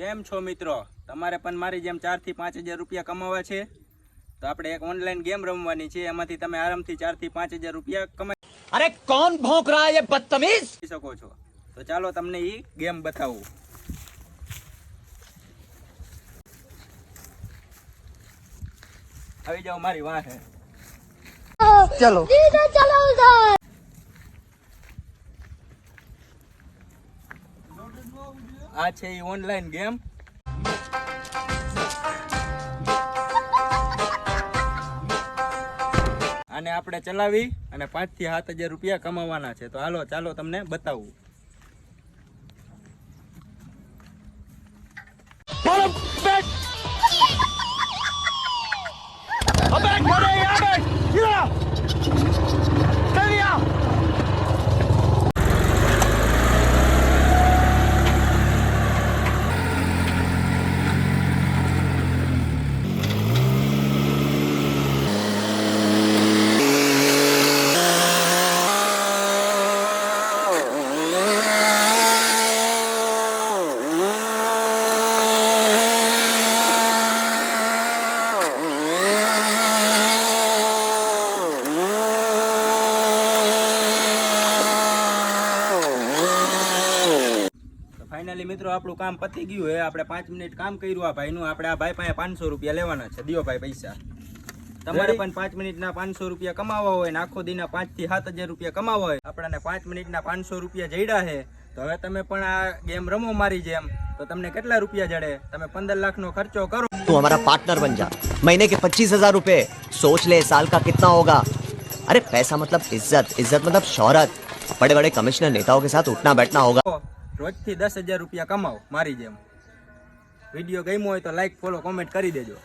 કેમ છો મિત્રો? તમારે પણ મારી જેમ 4 થી 5,000 રૂપિયા કમાવા છે તો આપણે એક ઓનલાઈન ગેમ રમવાની છે, એમાંથી તમે આરામથી 4 થી 5,000 રૂપિયા કમાઈ अरे कौन भौंक रहा है ये बदतमीज। શકો છો। તો ચાલો તમને ઈ ગેમ બતાવું। આવી જાઓ મારી વાહે। चलो चलो उधर। આ છે ઈ ઓનલાઈન ગેમ। આને આપણે ચલાવી અને 5 થી 7,000 રૂપિયા કમાવાના છે। તો હાલો ચાલો તમને બતાવું। ફાઇનલી મિત્રો આપણું કામ પતી ગયું હે। આપણે 5 મિનિટ કામ કર્યું આ ભાઈનું। આપણે આ ભાઈ પાસે 500 રૂપિયા લેવાના છે। દિયો ભાઈ પૈસા। તમારે પણ 5 મિનિટના 500 રૂપિયા કમાવા હોય ને આખો દીના 5 થી 7,000 રૂપિયા કમાવા હોય, આપણને 5 મિનિટના 500 રૂપિયા જડ્યા છે। તો હવે તમે પણ આ ગેમ રમો મારી જેમ। તો તમને કેટલા રૂપિયા જડે? તમે 15 લાખનો ખર્ચો કરો। तू हमारा पार्टनर बन जा। महीने के 25,000 रुपए, सोच ले साल का कितना होगा। अरे पैसा मतलब इज्जत, इज्जत मतलब शोहरत। बड़े बड़े कमिश्नर नेताओं के साथ उठना बैठना होगा। રોજથી 10,000 રૂપિયા કમાઓ મારી જેમ। વિડીયો ગમ્યો હોય તો લાઈક, ફોલો, કોમેન્ટ કરી દેજો।